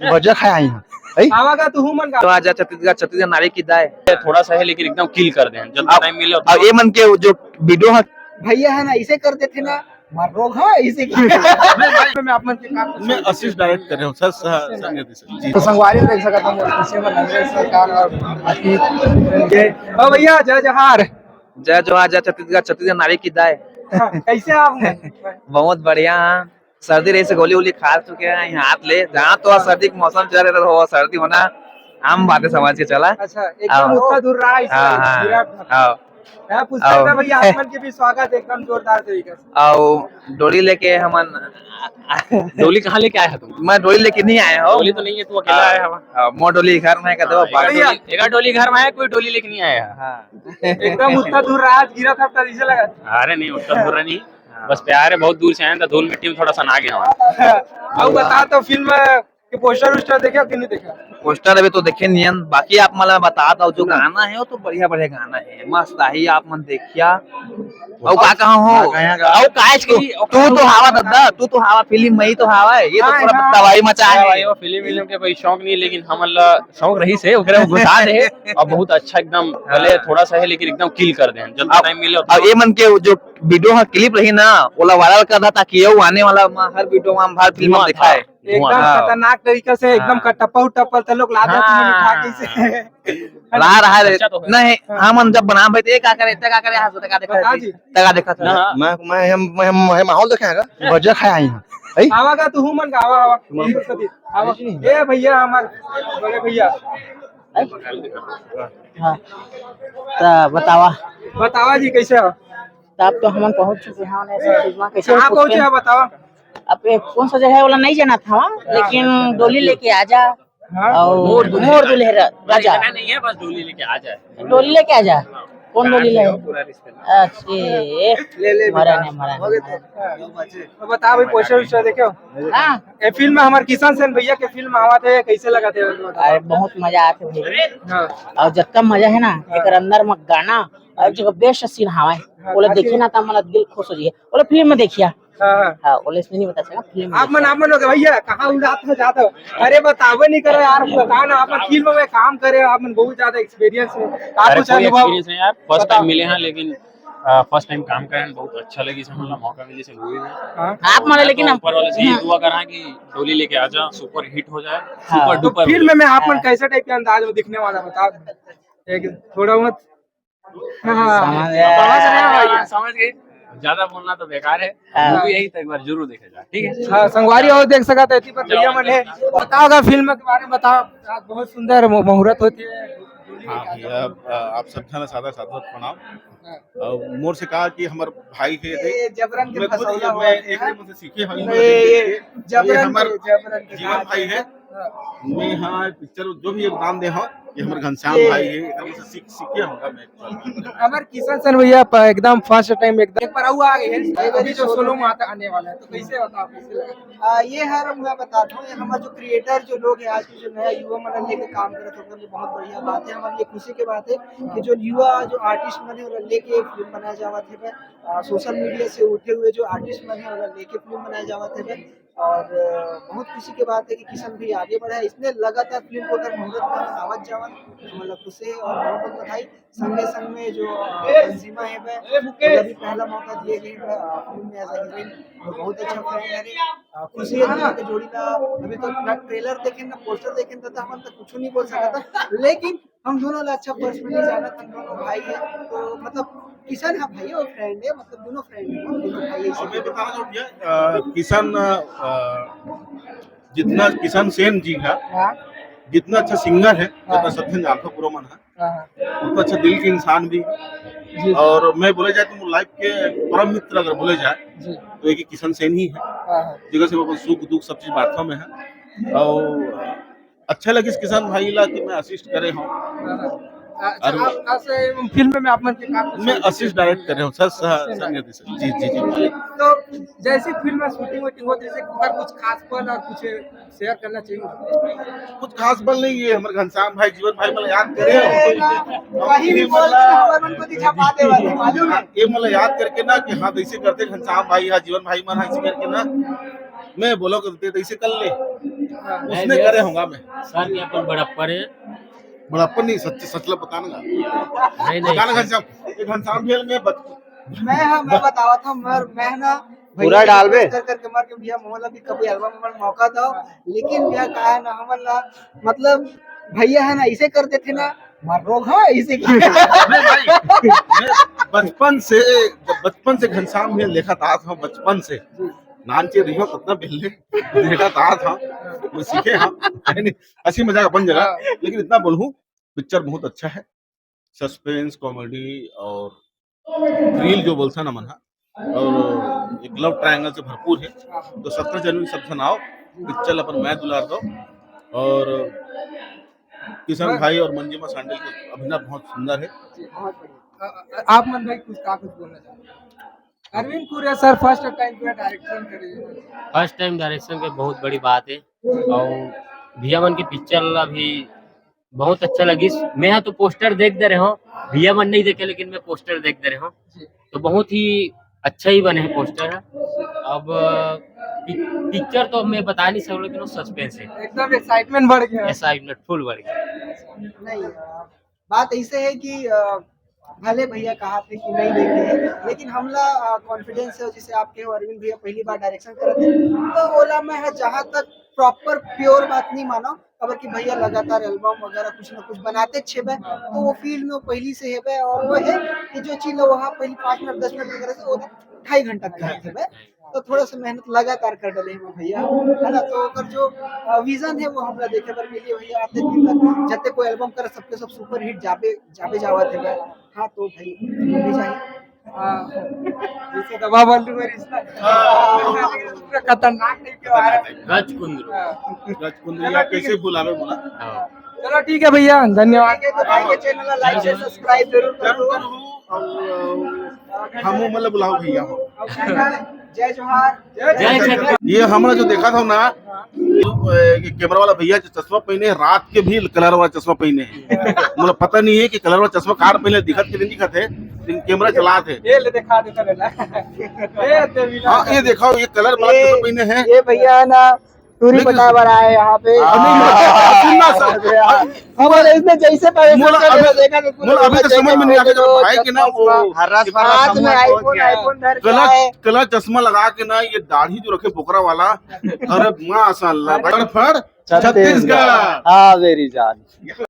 वजह काय आहे आवा का तू मन का तो आजा छत्तीसगढ़ नारी की दाय थोड़ा सा है लेकिन एकदम किल कर दें जितना टाइम मिले उतना। अब ये मन के जो वीडियो है भैया है ना इसे करते थे ना रोग है इसे मैं आप मन के काम मैं असिस्ट डायरेक्ट कर रहा हूँ सर निर्देशक जी। तो संगवारी देख सकता हूँ पीछे में नजर सरकार और बाकी ओ भैया जय जहार जय जोहार जय छत्तीसगढ़ नारी की दाय कैसे आप बहुत बढ़िया है। सर्दी रही से गोली वोली खा चुके हैं यहाँ हाथ ले जहाँ तो सर्दी का मौसम चल रहा हो सर्दी होना आम बातें समझ के चला। अच्छा एकदम उत्तर दूर रहा है हाँ मैं पूछता था भैया आप मन के भी स्वागत एकदम जोरदार तरीके से और डोली लेके हमन डोली कहाँ लेके आया है तुम? मैं डोली लेके नहीं आया हूँ। डोली तो नहीं है, तू अकेला आया है। मोर डोली घर में कहते एक डोली घर में है, कोई डोली लेके नहीं आया है। एकदम उत्तर दूर रहा गिरा था इसे लगा अरे नहीं उत्तर दूर नहीं, बस प्यार है, बहुत दूर से आए तो धूल मिट्टी में थोड़ा सा ना गया। अब बता तो फिल्म के पोस्टर उस्टर देखा कि नहीं देखा? पोस्टर अभी तो देखे नियन बाकी आप मतलब बता दो जो गाना है वो तो बढ़िया बढ़िया गाना है मस्त आई आप मन देखिया और का कहा हो और काश की तू तो हवा दादा तू तो हवा फिल्म में ही तो हवा है ये तो पूरा दवाई मचा है। वो फिल्म के कोई शौक नहीं, लेकिन हम शौक रही से ओकरे में घुसा दे और बहुत अच्छा एकदम भले थोड़ा सा है लेकिन एकदम किल कर दें जितना टाइम मिले उतना। अब ये मन के जो वीडियो है क्लिप रही ना वो वायरल कर रहा ताकि ये आने वाला हर वीडियो में हर फिल्म में दिखाए एकदम खतरनाक तरीके से एकदम टप्पल टप्पल तो लोग लादा में उठा के इसे रहा है नहीं हम जब बना भाई तो का करे हाथ तका देखा मैं माहौल देखेगा वजह है आई आवा का तू मन का आवा ए भैया हमार बड़े भैया हाँ तो बतावा जी कैसे हो? तब तो हम पहुंच चुके हैं कैसे कहाँ पहुंचे आप बतावा? अब कौन सा जगह वाला नहीं जाना था लेकिन डोली लेके आजा और मोर दूल्हे राजा नहीं है, बस डोली लेके आ जाए। डोली लेके आजा कौन डोली ले अच्छे ले मरा नहीं तो बता भाई पोस्टर उस्टर देखो हाँ ये फिल्म में हमारे किशन सेन भैया के फिल्म आवा थे कैसे लगा थे? अरे बहुत मजा आते भाई हाँ और जितना मजा है ना एक अंदर में गाना और जगह बेस्ट सीन हवा बोले देखिए ना तो हमारा दिल खुश हो जाए बोले फिल्म में देखिए हाँ बोले इसमें नहीं बता सकता फिल्म आप मन हो भैया कहाँ उड़ाते हो जाते हो? अरे बतावे नहीं करे यार बताओ ना आप फिल्म में काम करे आप बहुत ज्यादा एक्सपीरियंस है आप कुछ अनुभव एक्सपीरियंस है यार, फर्स्ट टाइम मिले हैं लेकिन फर्स्ट टाइम काम करे हैं, बहुत अच्छा लगी से मतलब मौका मिले से मूवी में। आप माने लेकिन ऊपर वाले से ये दुआ करा कि डोली लेके आ जा सुपर हिट हो जाए सुपर तो डुपर। फिल्म में आप मन कैसे टाइप के अंदाज में दिखने वाला बताओ एक थोड़ा मत समझ गए, ज्यादा बोलना तो बेकार है, मूवी यही तो एक बार जरूर देखे जा। ठीक है हाँ संगवारी और देख सका था पर भैया मन है बताओ फिल्म के बारे में बताओ। आज बहुत सुंदर मुहूर्त होती है। हाँ भैया आप सब जना सादा सादा प्रणाम। मोर से कहा कि हमारे भाई के थे जबरन के फसौला मैं एक मुझसे सीखे जबरन जीवन भाई है मैं यहाँ पिक्चर जो भी योगदान दे हो ये हमारे घनश्याम भाई है मुझसे सीखे होगा मैं हमारे किशन सर भैया एकदम फर्स्ट टाइम एकदम एक बार हुआ अभी जो सोलो में आने वाला है तो कैसे होता है कैसे लगा? ये है मैं बताता हूँ हमारे जो क्रिएटर जो लोग हैं आज के जो नया युवा मन लेके काम कर रहे थे बहुत बढ़िया बात है हमारे लिए खुशी की बात है कि जो युवा जो आर्टिस्ट बने लेके फिल्म बनाया जावा थे सोशल मीडिया से उठे हुए जो आर्टिस्ट बने लेके फिल्म बनाया जावा थे और बहुत खुशी की बात है कि किशन भी आगे बढ़ा है इसने लगातार फिल्म को अगर मुहूर्त में आवत जावन मतलब खुशी और बहुत बधाई संगे संग में जो तंजीमा है वह अभी पहला मौका दिए गए फिल्म में एज ए हीरोइन बहुत अच्छा फ्रेंड है खुशी है दुनिया के जोड़ी का अभी तो ना ट्रेलर देखें ना पोस्टर देखें तो हम तो कुछ नहीं बोल सकता था लेकिन हम दोनों अच्छा पर्सनली जाना था दोनों भाई है तो मतलब किशन है भाई और फ्रेंड है मतलब दोनों फ्रेंड है दोनों भाई मैं बताना चाहूँगा किशन जितना किशन सेन जी है जितना अच्छा सिंगर है जितना सत्यन जानतो पूरा मन है उतना अच्छा दिल के इंसान भी और मैं बोले जाए तो लाइफ के परम मित्र अगर बोले जाए तो एक किशन सेन ही है जगह से वो सुख दुख सब चीज बांटता में है और अच्छा लगे इस किसान भाई ला कि मैं असिस्ट करे हूँ फिल्म में आप मन के काम मैं असिस्ट डायरेक्ट कर रहा हूँ सर निर्देशक जी जी जी। तो जैसे फिल्म में शूटिंग वूटिंग होती है अगर कुछ खास पल और कुछ शेयर करना चाहिए कुछ खास पल नहीं है हमारे घनश्याम भाई जीवन भाई मतलब याद करे कहीं भी बोल हमारे मन को दिखा पाते वाले मालूम है ये मतलब याद करके ना कि हाँ कैसे करते घनश्याम भाई या जीवन भाई मन ऐसे करके ना मैं बोलो करते तो ऐसे कर ले उसने करे होगा मैं सर ये अपन बड़प्पर है। बड़प्पन नहीं सच सचला बताना नहीं बताना घनश्याम भेल में मैं बतावा था मैं ना पूरा डाल बे। कर करके मार के भैया मोहल्ला भी कभी एल्बम में मौका दो, लेकिन भैया कहा है ना हमला मतलब भैया है ना इसे कर देते ना मार रोग है इसे बचपन से घनश्याम भेल देखा था बचपन से नानचे रही कितना बिल्ले देखा था वो सीखे हाँ हंसी मजाक अपन जगह, लेकिन इतना बोलूं पिक्चर बहुत अच्छा है। सस्पेंस कॉमेडी और थ्रिल जो बोलता ना मन और एक लव ट्रायंगल से भरपूर है। तो 17 जनवरी सब सुनाओ पिक्चर अपन मैं दुलार दो। और किशन भाई और मंजिमा सांडल का अभिनय बहुत सुंदर है। बहुत बढ़िया। आप मन भाई कुछ बोलना चाहते हैं? अरविंद कुरिया सर फर्स्ट टाइम पूरा डायरेक्शन करे। फर्स्ट टाइम डायरेक्शन के बहुत बड़ी बात है। और भैया मन की पिक्चर अभी बहुत अच्छा लगी। मैं यहाँ तो पोस्टर देख दे रहे हूँ, भैया मन नहीं देखे लेकिन मैं पोस्टर देख दे रहे हूँ, तो बहुत ही अच्छा ही बने हैं पोस्टर। अब पिक्चर तो मैं बता नहीं सकूँ लेकिन वो सस्पेंस है, एकदम एक्साइटमेंट बढ़ गया। एक्साइटमेंट फुल बढ़ गया। नहीं बात ऐसे है कि भले भैया कहा थे कि नहीं देखे, लेकिन हमला कॉन्फिडेंस है जिसे आपके अरविंद भैया पहली बार डायरेक्शन कर थे तो ओला में है जहाँ तक प्रॉपर प्योर बात नहीं मानो अगर कि भैया लगातार एल्बम वगैरह कुछ ना कुछ बनाते छेबे तो वो फील्ड में वो पहली से है और वो है कि जो चीज वहाँ पहली 5 मिनट 10 मिनट वगैरह से वो 2.5 घंटा करते थे तो थोड़ा सा मेहनत लगातार कर डले हैं भैया है ना। तो अगर जो विजन है वो हमरा देखे पर मिली भैया आते दिन तक जते कोई एल्बम कर सबके सब सुपर हिट जाबे जावा थे। हाँ तो भाई भी चाहिए जैसे दबा बंधु में रिश्ता पूरा खतरनाक नहीं क्यों आ रहा है। गज कुंद्रू गजकुंद्रिया कैसे बुलावे बोला। चलो ठीक है भैया धन्यवाद। तो भाई के चैनल लाइक से सब्सक्राइब जरूर करो। हम मतलब बुलाओ भैया हो। जय जोहार जय छठ। ये हमारा जो देखा था ना कैमरा वाला भैया जो चश्मा पहने रात के भी कलर वाला चश्मा पहने हैं। मतलब पता नहीं है कि कलर वाला चश्मा कार पहले दिखत के नहीं दिखत है लेकिन कैमरा चला थे। ये ले दिखा देता रहना। हाँ ये देखो ये कलर वाला चश्मा पहने हैं। ये भैया है ना टूरी बता रहा है यहाँ पे हमारे इसने जैसे देखा अभी तो समझ में नहीं आ गया भाई के ना वो हाथ में आईफोन धर के आए। कलर चश्मा लगा के ना ये दाढ़ी जो रखे बोकरा वाला अरे माशाल्लाह छत्तीसगढ़। हाँ मेरी जान।